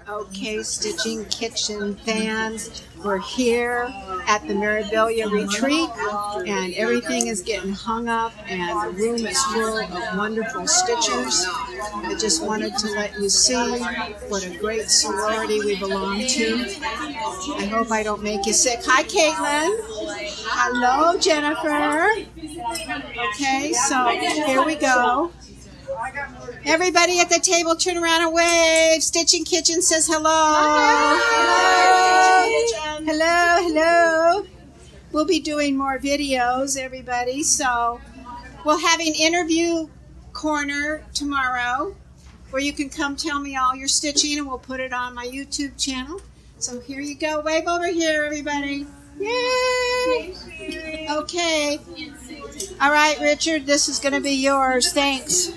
Okay, Stitching Kitchen fans, we're here at the Mirabilia Retreat, and everything is getting hung up, and the room is full of wonderful stitchers. I just wanted to let you see what a great sorority we belong to. I hope I don't make you sick. Hi, Caitlin. Hello, Jennifer. Okay, so here we go. Everybody at the table, turn around and wave. Stitching Kitchen says hello. Hello. Hello, hello. We'll be doing more videos, everybody. So we'll have an interview corner tomorrow where you can come tell me all your stitching, and we'll put it on my YouTube channel. So here you go. Wave over here, everybody. Yay! Okay. All right, Richard, this is going to be yours. Thanks.